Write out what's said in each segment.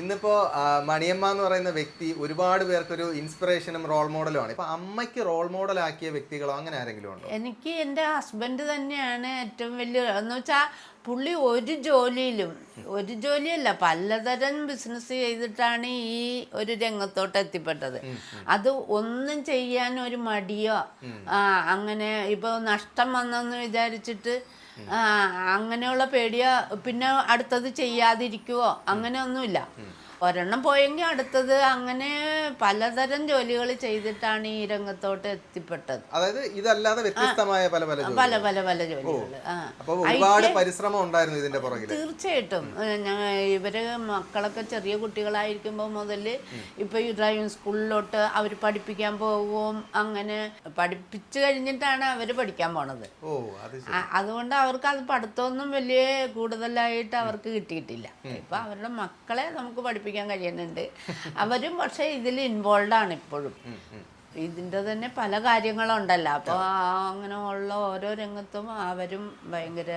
ഇന്നിപ്പോ മണിയമ്മ എന്ന് പറയുന്ന വ്യക്തി ഒരുപാട് പേർക്കൊരു ഇൻസ്പിറേഷനും റോൾ മോഡലും ആണ്. ഇപ്പൊ അമ്മയ്ക്ക് റോൾ മോഡൽ ആക്കിയ വ്യക്തികളോ അങ്ങനെ ആരെങ്കിലും ഉണ്ടോ? എനിക്ക് എൻ്റെ ഹസ്ബൻഡ് തന്നെയാണ് ഏറ്റവും വലിയ എന്ന് വെച്ചാൽ പുള്ളി ഒരു ജോലിയല്ല പലതരം ബിസിനസ് ചെയ്തിട്ടാണ് ഈ ഒരു രംഗത്തോട്ട് എത്തിപ്പെട്ടത്. അത് ഒന്നും ചെയ്യാൻ ഒരു മടിയോ അങ്ങനെ ഇപ്പോൾ നഷ്ടം വന്നെന്ന് വിചാരിച്ചിട്ട് അങ്ങനെയുള്ള പേടിയോ പിന്നെ അടുത്തത് ചെയ്യാതിരിക്കുവോ അങ്ങനെയൊന്നുമില്ല. ഒരെണ്ണം പോയെങ്കിൽ അടുത്തത് അങ്ങനെ പലതരം ജോലികൾ ചെയ്തിട്ടാണ് ഈ രംഗത്തോട്ട് എത്തിപ്പെട്ടത്. അതായത് ഇതല്ലാതെ വ്യത്യസ്തമായ പല ജോലികൾ. ഒരുപാട് പരിശ്രമം ഉണ്ടായിരുന്നു ഇതിന്റെ പുറകിൽ. തീർച്ചയായിട്ടും ഇവര് മക്കളൊക്കെ ചെറിയ കുട്ടികളായിരിക്കുമ്പോൾ മുതൽ ഇപ്പൊ ഈ ഡ്രൈവിംഗ് സ്കൂളിലോട്ട് അവർ പഠിപ്പിക്കാൻ പോകും. അങ്ങനെ പഠിപ്പിച്ചു കഴിഞ്ഞിട്ടാണ് അവര് പഠിക്കാൻ പോണത്. അതുകൊണ്ട് അവർക്ക് അത് പഠിത്തമൊന്നും വലിയ കൂടുതലായിട്ട് അവർക്ക് കിട്ടിയിട്ടില്ല. ഇപ്പൊ അവരുടെ മക്കളെ നമുക്ക് പഠിപ്പിക്കാൻ കഴിയുന്നുണ്ട്. അവരും പക്ഷെ ഇതിൽ ഇൻവോൾവ് ആണ് ഇപ്പോഴും. ഇതിൻ്റെ തന്നെ പല കാര്യങ്ങളുണ്ടല്ലോ. അപ്പോൾ അങ്ങനെ ഉള്ള ഓരോ രംഗത്തും അവരും ഭയങ്കര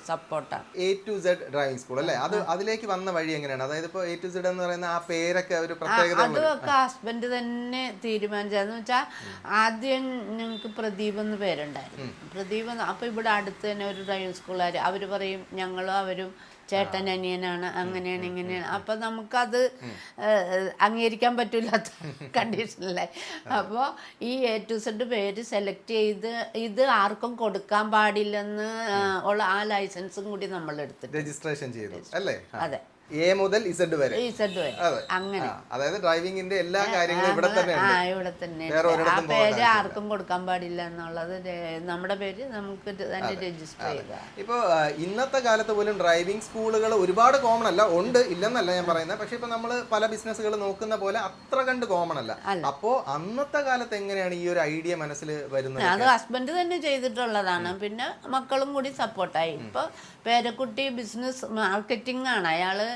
സപ്പോർട്ടാണ്. A to Z driving school അല്ലേ? അതിലേക്ക് വന്ന വഴി എങ്ങനെയാണ്? അതായത് ഇപ്പോൾ A to Z എന്ന് പറയുന്ന ആ പേരൊക്കെ ഒരു പ്രത്യേകത. അതൊക്കെ ഹസ്ബൻഡ് തന്നെ തീരുമാനിച്ചതെന്ന് വെച്ചാൽ ആദ്യം ഞങ്ങൾക്ക് പ്രദീപ് എന്ന് പേരുണ്ടായിരുന്നു. പ്രദീപ് അപ്പോൾ ഇവിടെ അടുത്ത് തന്നെ ഒരു ഡ്രൈവിംഗ് സ്കൂളുകാർ അവർ പറയും ഞങ്ങളും അവരും ചേട്ടൻ അനിയനാണ് അങ്ങനെയാണ് ഇങ്ങനെയാണ്. അപ്പം നമുക്കത് അംഗീകരിക്കാൻ പറ്റില്ലാത്ത കണ്ടീഷനിലായി. അപ്പോൾ ഈ A to Z പേര് സെലക്ട് ചെയ്ത് ഇത് ആർക്കും കൊടുക്കാൻ പാടില്ലെന്ന് ഉള്ള ആ ലൈസൻസും കൂടി നമ്മൾ എടുത്തിട്ട് രജിസ്ട്രേഷൻ ചെയ്തു അല്ലേ? അതെ. A മുതൽ Z വരെ അങ്ങനെ. അതായത് ഡ്രൈവിംഗിന്റെ എല്ലാ കാര്യങ്ങളും ഇവിടെ തന്നെ ആ പേര് ആർക്കും കൊടുക്കാൻ പാടില്ല എന്നുള്ളത് നമ്മുടെ പേര് നമുക്ക് തന്നെ രജിസ്റ്റർ ചെയ്യുക. ഇപ്പൊ ഇന്നത്തെ കാലത്ത് പോലും ഡ്രൈവിംഗ് സ്കൂളുകൾ ഒരുപാട് കോമൺ അല്ല, ഉണ്ട് ഇല്ലെന്നല്ല ഞാൻ പറയുന്നത്. പക്ഷെ ഇപ്പൊ നമ്മള് പല ബിസിനസ്സുകൾ നോക്കുന്ന പോലെ അത്ര കണ്ട് കോമൺ അല്ല. അപ്പോ അന്നത്തെ കാലത്ത് എങ്ങനെയാണ് ഈ ഒരു ഐഡിയ മനസ്സിൽ വരുന്നത്? അത് ഹസ്ബൻഡ് തന്നെ ചെയ്തിട്ടുള്ളതാണ്. പിന്നെ മക്കളും കൂടി സപ്പോർട്ടായി. ഇപ്പൊ പേരക്കുട്ടി ബിസിനസ് മാർക്കറ്റിംഗ് ആണ്. അയാള്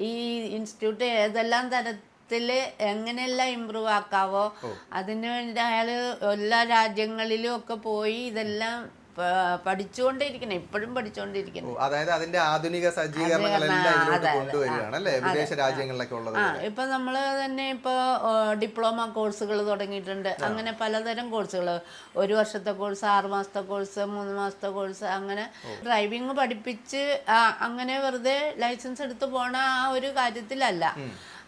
ഈ ഇൻസ്റ്റിറ്റ്യൂട്ട് ഏതെല്ലാം തരത്തില് എങ്ങനെയെല്ലാം ഇമ്പ്രൂവ് ആക്കാവോ അതിനു വേണ്ടി അയാള് എല്ലാ രാജ്യങ്ങളിലും ഒക്കെ പോയി ഇതെല്ലാം പഠിച്ചുകൊണ്ടിരിക്കണം. ഇപ്പോഴും പഠിച്ചുകൊണ്ടിരിക്കണം. അതായത് അതിന്റെ ആധുനിക സജ്ജീകരണങ്ങളെല്ലാം കൊണ്ടുവരികയാണ് അല്ലേ വിദേശ രാജ്യങ്ങളിലൊക്കെ ഉള്ളത്. ഇപ്പൊ നമ്മള് തന്നെ ഇപ്പൊ ഡിപ്ലോമ കോഴ്സുകൾ തുടങ്ങിയിട്ടുണ്ട്. അങ്ങനെ പലതരം കോഴ്സുകൾ, 1 വർഷത്തെ കോഴ്സ്, 6 മാസത്തെ കോഴ്സ്, 3 മാസത്തെ കോഴ്സ്, അങ്ങനെ ഡ്രൈവിംഗ് പഠിപ്പിച്ച് അങ്ങനെ വെറുതെ ലൈസൻസ് എടുത്ത് പോണ ആ ഒരു കാര്യത്തിലല്ല.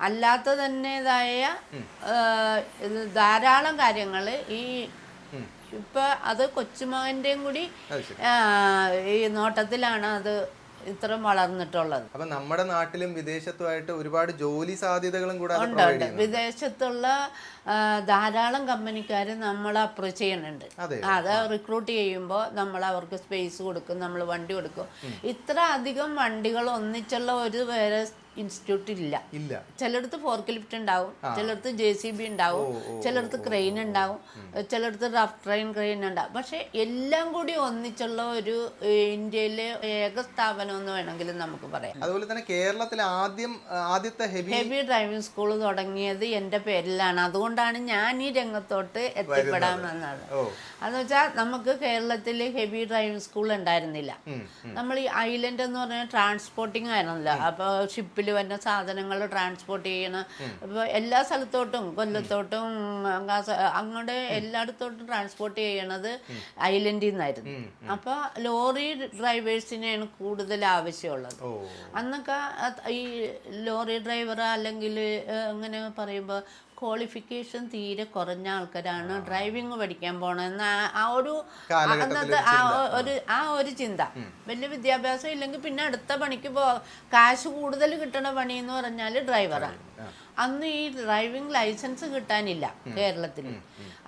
അല്ലാത്ത തന്നെതായ ധാരാളം കാര്യങ്ങൾ ഈ ഇപ്പൊ അത് കൊച്ചുമകന്റെയും കൂടി ഈ നോട്ടത്തിലാണ് അത് ഇത്രയും വളർന്നിട്ടുള്ളത്. അപ്പൊ നമ്മുടെ നാട്ടിലും വിദേശത്തുമായിട്ട് ഒരുപാട് ജോലി സാധ്യതകളും കൂടെ ഉണ്ട്. വിദേശത്തുള്ള ധാരാളം കമ്പനിക്കാർ നമ്മളെ അപ്രോച്ച് ചെയ്യുന്നുണ്ട്. അത് റിക്രൂട്ട് ചെയ്യുമ്പോൾ നമ്മൾ അവർക്ക് സ്പേസ് കൊടുക്കും, നമ്മൾ വണ്ടി കൊടുക്കും. ഇത്ര അധികം വണ്ടികൾ ഒന്നിച്ചുള്ള ഒരു വേറെ ഇൻസ്റ്റിറ്റ്യൂട്ട് ഇല്ല. ചിലടത്ത് ഫോർക്ക് ലിഫ്റ്റ് ഉണ്ടാവും, ചിലടത്ത് JCB ഉണ്ടാവും, ചിലടത്ത് ക്രെയിൻ ഉണ്ടാവും, ചിലടത്ത് റഫ് ട്രെയിൻ ക്രെയിൻ ഉണ്ടാവും. പക്ഷെ എല്ലാം കൂടി ഒന്നിച്ചുള്ള ഒരു ഇന്ത്യയിലെ ഏക സ്ഥാപനം എന്ന് വേണമെങ്കിലും നമുക്ക് പറയാം. അതുപോലെ തന്നെ കേരളത്തിൽ ആദ്യത്തെ ഹെവി ഡ്രൈവിംഗ് സ്കൂൾ തുടങ്ങിയത് എൻ്റെ പേരിലാണ്. അതുകൊണ്ടാണ് ഞാൻ ഈ രംഗത്തോട്ട് എത്തിപ്പെടാൻ വന്നത്. അതെന്ന് വെച്ചാൽ നമുക്ക് കേരളത്തിൽ ഹെവി ഡ്രൈവിംഗ് സ്കൂൾ ഉണ്ടായിരുന്നില്ല. നമ്മൾ ഈ ഐലൻഡ് എന്ന് പറഞ്ഞാൽ ട്രാൻസ്പോർട്ടിങ് ആയിരുന്നല്ലോ. അപ്പോൾ ഷിപ്പിൽ വരുന്ന സാധനങ്ങൾ ട്രാൻസ്പോർട്ട് ചെയ്യണം. ഇപ്പോൾ എല്ലാ സ്ഥലത്തോട്ടും, കൊല്ലത്തോട്ടും അങ്ങോട്ട് എല്ലായിടത്തോട്ടും ട്രാൻസ്പോർട്ട് ചെയ്യണത് ഐലൻഡിൽ നിന്നായിരുന്നു. അപ്പോൾ ലോറി ഡ്രൈവേഴ്സിനെയാണ് കൂടുതൽ ആവശ്യമുള്ളത്. അന്നൊക്കെ ഈ ലോറി ഡ്രൈവർ അല്ലെങ്കിൽ അങ്ങനെ പറയുമ്പോൾ ക്വാളിഫിക്കേഷൻ തീരെ കുറഞ്ഞ ആൾക്കാരാണ് ഡ്രൈവിംഗ് പഠിക്കാൻ പോണെന്ന് ആ ഒരു അന്നത്തെ ആ ഒരു ചിന്ത. വലിയ വിദ്യാഭ്യാസം ഇല്ലെങ്കിൽ പിന്നെ അടുത്ത പണിക്ക് കാശ് കൂടുതൽ കിട്ടണ പണി എന്ന് പറഞ്ഞാൽ ഡ്രൈവറാണ്. അന്ന് ഈ ഡ്രൈവിംഗ് ലൈസൻസ് കിട്ടാനില്ല കേരളത്തിൽ.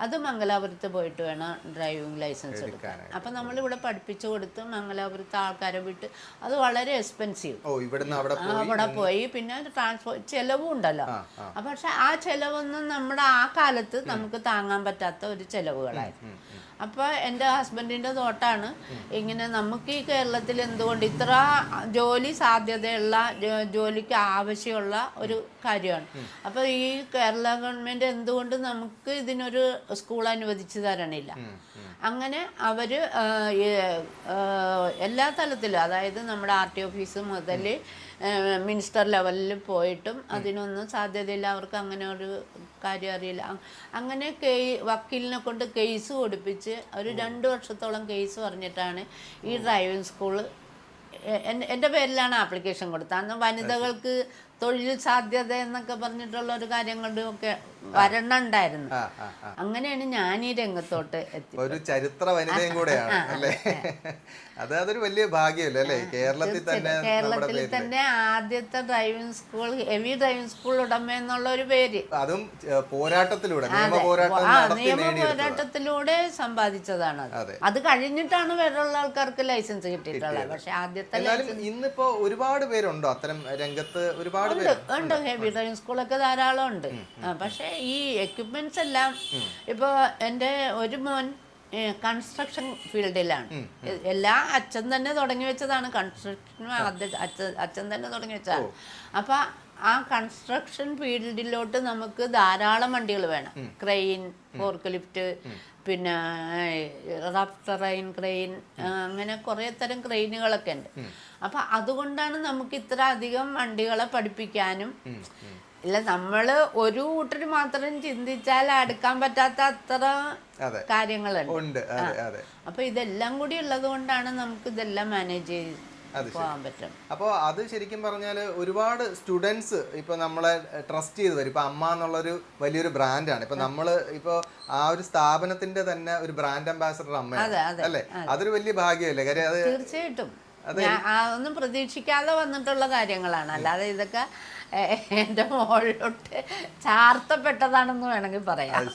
അത് മംഗലാപുരത്ത് പോയിട്ട് വേണം ഡ്രൈവിംഗ് ലൈസൻസ് എടുക്കാൻ. അപ്പം നമ്മളിവിടെ പഠിപ്പിച്ചു കൊടുത്ത് മംഗലാപുരത്ത് ആൾക്കാരെ വിട്ട് അത് വളരെ എക്സ്പെൻസീവ്. അവിടെ പോയി പിന്നെ ട്രാൻസ്പോർട്ട് ചെലവും ഉണ്ടല്ലോ. പക്ഷെ ആ ചെലവൊന്നും നമ്മുടെ ആ കാലത്ത് നമുക്ക് താങ്ങാൻ പറ്റാത്ത ഒരു ചെലവുകളായിരുന്നു. അപ്പോൾ എൻ്റെ ഹസ്ബൻഡിൻ്റെ തോട്ടാണ് ഇങ്ങനെ നമുക്ക് ഈ കേരളത്തിൽ എന്തുകൊണ്ട് ഇത്ര ജോലി സാധ്യതയുള്ള ജോലിക്ക് ആവശ്യമുള്ള ഒരു കാര്യം കാര്യമാണ്. അപ്പോൾ ഈ കേരള ഗവൺമെൻറ് എന്തുകൊണ്ട് നമുക്ക് ഇതിനൊരു സ്കൂൾ അനുവദിച്ചു തരണില്ല? അങ്ങനെ അവർ എല്ലാ തലത്തിലും, അതായത് നമ്മുടെ RT ഓഫീസ് മുതൽ മിനിസ്റ്റർ ലെവലിൽ പോയിട്ടും അതിനൊന്നും സാധ്യതയില്ല, അവർക്ക് അങ്ങനെ ഒരു കാര്യം അറിയില്ല. അങ്ങനെ വക്കീലിനെ കൊണ്ട് കേസ് കൊടുപ്പിച്ച് ഒരു 2 വർഷത്തോളം കേസ് പറഞ്ഞിട്ടാണ് ഈ ഡ്രൈവിംഗ് സ്കൂള് എൻ്റെ പേരിലാണ് ആപ്ലിക്കേഷൻ കൊടുത്തത്. അന്ന് വനിതകൾക്ക് തൊഴിൽ സാധ്യത എന്നൊക്കെ പറഞ്ഞിട്ടുള്ള ഒരു കാര്യങ്ങളും ഒക്കെ വരണുണ്ടായിരുന്നു. അങ്ങനെയാണ് ഞാൻ ഈ രംഗത്തോട്ട് എത്തി. ഒരു ചരിത്ര വനിതയും കൂടെയാണ് അല്ലേ? അതൊരു വലിയ ഭാഗ്യമല്ലേ അല്ലേ? കേരളത്തിൽ തന്നെ ആദ്യത്തെ driving school, heavy driving school ഉടമ എന്നുള്ള ഒരു പേര്, അതും പോരാട്ടത്തിലൂടെ, നിയമ പോരാട്ടത്തിലൂടെ സമ്പാദിച്ചതാണ്. അത് കഴിഞ്ഞിട്ടാണ് വേറെയുള്ള ആൾക്കാർക്ക് ലൈസൻസ് കിട്ടിയിട്ടുള്ളത്. പക്ഷെ ആദ്യത്തെ ഇന്നിപ്പോ ഒരുപാട് പേരുണ്ടോ അത്തരം രംഗത്ത്? ഒരുപാട് ഉണ്ട്. ഹെവി ഡ്രൈവിംഗ് സ്കൂളൊക്കെ ധാരാളം ഉണ്ട്. പക്ഷെ ഈ എക്യുപ്മെന്റ്സ് എല്ലാം ഇപ്പൊ എൻ്റെ ഒരു മോൻ കൺസ്ട്രക്ഷൻ ഫീൽഡിലാണ്. അച്ഛൻ തന്നെ തുടങ്ങി വെച്ചതാണ് കൺസ്ട്രക്ഷൻ. അച്ഛൻ തന്നെ തുടങ്ങി വെച്ചതാണ്. അപ്പൊ ആ കൺസ്ട്രക്ഷൻ ഫീൽഡിലോട്ട് നമുക്ക് ധാരാളം വണ്ടികൾ വേണം. ക്രെയിൻ, ഫോർക്ക് ലിഫ്റ്റ്, പിന്നെ റഫ് ടെറൈൻ ക്രെയിൻ, അങ്ങനെ കുറേ തരം ക്രെയിനുകളൊക്കെ ഉണ്ട്. അപ്പം അതുകൊണ്ടാണ് നമുക്ക് ഇത്ര അധികം വണ്ടികളെ പഠിപ്പിക്കാനും. ഇല്ല, നമ്മൾ ഒരു കൂട്ടര് മാത്രം ചിന്തിച്ചാൽ അടുക്കാൻ പറ്റാത്ത അത്ര കാര്യങ്ങളുണ്ട്. അപ്പൊ ഇതെല്ലാം കൂടി ഉള്ളത് കൊണ്ടാണ് നമുക്ക് ഇതെല്ലാം മാനേജ് ചെയ്ത് പോകാൻ പറ്റും. അപ്പോൾ അത് ശരിക്കും പറഞ്ഞാൽ ഒരുപാട് സ്റ്റുഡൻസ് ഇപ്പൊ നമ്മളെ ട്രസ്റ്റ് ചെയ്ത് വരും. ഇപ്പൊ അമ്മ എന്നുള്ളൊരു വലിയൊരു ബ്രാൻഡാണ്. ഇപ്പൊ നമ്മള് ഇപ്പൊ ആ ഒരു സ്ഥാപനത്തിന്റെ തന്നെ ഒരു ബ്രാൻഡ് അംബാസഡർ അമ്മയാണ് അല്ലേ? അതൊരു വലിയ ഭാഗ്യമല്ലേ? കാര്യം അത് തീർച്ചയായിട്ടും ഒന്നും പ്രതീക്ഷിക്കാതെ വന്നിട്ടുള്ള കാര്യങ്ങളാണ്. അല്ലാതെ ഇതൊക്കെ എൻ്റെ മോളിലോട്ട് ചാർത്തപ്പെട്ടതാണെന്ന് വേണമെങ്കിൽ പറയാം.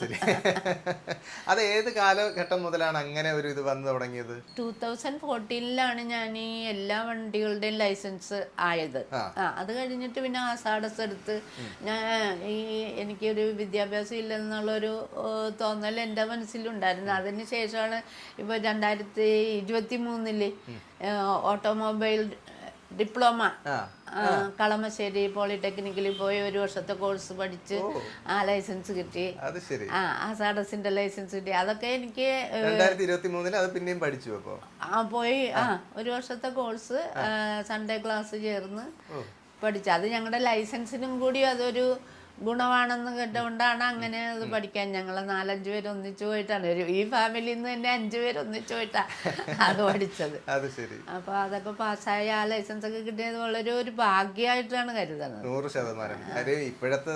അത് ഏത് കാലഘട്ടം മുതലാണ് അങ്ങനെ ഒരു ഇത് വന്നു തുടങ്ങിയത്? 2014 ഞാൻ ഈ എല്ലാ വണ്ടികളുടെയും ലൈസൻസ് ആയത്. അത് കഴിഞ്ഞിട്ട് പിന്നെ ആസാഡസ് എടുത്ത് എനിക്കൊരു വിദ്യാഭ്യാസം ഇല്ലെന്നുള്ളൊരു തോന്നൽ എൻ്റെ മനസ്സിലുണ്ടായിരുന്നു. അതിന് ശേഷമാണ് ഇപ്പോൾ 2023 ഓട്ടോമൊബൈൽ ഡിപ്ലോമ കളമശ്ശേരി പോളിടെക്നിക്കിൽ പോയി 1 വർഷത്തെ കോഴ്സ് പഠിച്ച് ആ ലൈസൻസ് കിട്ടി. ആസാഡസിന്റെ ലൈസൻസ് കിട്ടി. അതൊക്കെ എനിക്ക് 2023 അത് പിന്നെയും പഠിച്ചു. പോയി 1 വർഷത്തെ കോഴ്സ് സൺഡേ ക്ലാസ് ചേർന്ന് പഠിച്ചു. അത് ഞങ്ങളുടെ ലൈസൻസിനും കൂടി അതൊരു ഗുണമാണെന്ന് കേട്ടുകൊണ്ടാണ് അങ്ങനെ അത് പഠിക്കാൻ ഞങ്ങൾ 4-5 പേര് ഒന്നിച്ചു പോയിട്ടാണ്. ഈ ഫാമിലിയിൽ നിന്ന് തന്നെ 5 പേര് ഒന്നിച്ചു പോയിട്ടാണ് അത് പഠിച്ചത്. അപ്പൊ അതൊക്കെ പാസ്സായ ആ ലൈസൻസ് ഒക്കെ കിട്ടിയത് വളരെ ഒരു ഭാഗ്യമായിട്ടാണ് കരുതുന്നത്. 100%. ഇപ്പോഴത്തെ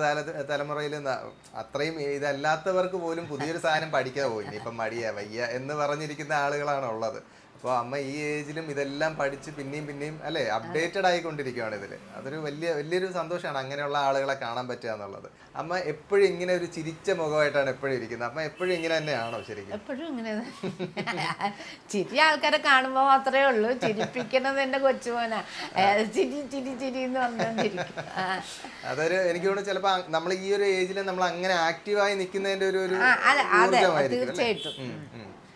തലമുറയിൽ അത്രയും ഇതല്ലാത്തവർക്ക് പോലും പുതിയൊരു സാധനം പഠിക്കാൻ പോയില്ല. ഇപ്പം മടിയാ വയ്യ എന്ന് പറഞ്ഞിരിക്കുന്ന ആളുകളാണ് ഉള്ളത്. അപ്പോൾ അമ്മ ഈ ഏജിലും ഇതെല്ലാം പഠിച്ച് പിന്നെയും അല്ലേ അപ്ഡേറ്റഡ് ആയിക്കൊണ്ടിരിക്കുകയാണ് ഇതിൽ. അതൊരു വലിയൊരു സന്തോഷമാണ് അങ്ങനെയുള്ള ആളുകളെ കാണാൻ പറ്റുക എന്നുള്ളത്. അമ്മ എപ്പോഴും ഇങ്ങനെ ഒരു ചിരിച്ച മുഖമായിട്ടാണ് എപ്പോഴും ഇരിക്കുന്നത്. അമ്മ എപ്പോഴും ഇങ്ങനെ തന്നെയാണോ? ശരിക്കും എപ്പോഴും ഇങ്ങനെ ചിരി ആൾക്കാരെ കാണുമ്പോൾ മാത്രമേ ഉള്ളൂ. ചിരിപ്പിക്കുന്നത് എൻ്റെ കൊച്ചുമോനാ. ചിരി ചിരി ചിരി എന്ന് പറഞ്ഞുകൊണ്ടിരിക്കും. അതൊരു എനിക്ക് തോന്നുന്നു ചിലപ്പോൾ നമ്മൾ ഈ ഒരു ഏജിൽ നമ്മൾ അങ്ങനെ ആക്റ്റീവായി നിൽക്കുന്നതിൻ്റെ ഒരു തീർച്ചയായിട്ടും.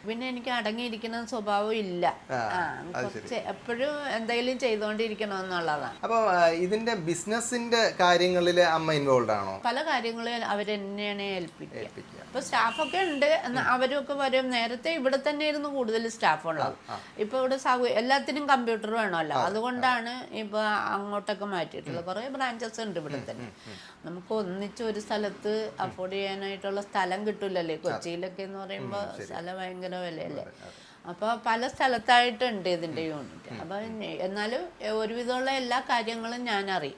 പിന്നെ എനിക്ക് അടങ്ങിയിരിക്കുന്ന സ്വഭാവം ഇല്ല. കുറച്ച് എപ്പോഴും എന്തെങ്കിലും ചെയ്തുകൊണ്ടിരിക്കണമെന്നുള്ളതാണ്. അപ്പോൾ ഇതിന്റെ ബിസിനസിന്റെ കാര്യങ്ങളിൽ അമ്മ ഇൻവോൾവ് ആണോ? പല കാര്യങ്ങളും അവരെന്നെയാണ് ഏൽപ്പിക്കുക. ഇപ്പൊ സ്റ്റാഫൊക്കെ ഉണ്ട്, അവരൊക്കെ വരും. നേരത്തെ ഇവിടെ തന്നെ ആയിരുന്നു കൂടുതൽ സ്റ്റാഫ് ഉള്ളത്. ഇപ്പൊ ഇവിടെ എല്ലാത്തിനും കമ്പ്യൂട്ടർ വേണമല്ലോ, അതുകൊണ്ടാണ് ഇപ്പൊ അങ്ങോട്ടൊക്കെ മാറ്റിയിട്ടുള്ളത്. കുറെ ബ്രാഞ്ചസ് ഉണ്ട് ഇവിടെ തന്നെ. നമുക്ക് ഒന്നിച്ച് ഒരു സ്ഥലത്ത് അഫോർഡ് ചെയ്യാനായിട്ടുള്ള സ്ഥലം കിട്ടൂലല്ലേ? കൊച്ചിയിലൊക്കെ എന്ന് പറയുമ്പോൾ സ്ഥലം ഭയങ്കര വിലയല്ലേ. അപ്പോൾ പല സ്ഥലത്തായിട്ടുണ്ട് ഇതിൻ്റെ യൂണിറ്റ്. അപ്പം എന്നാലും ഒരുവിധമുള്ള എല്ലാ കാര്യങ്ങളും ഞാൻ അറിയും.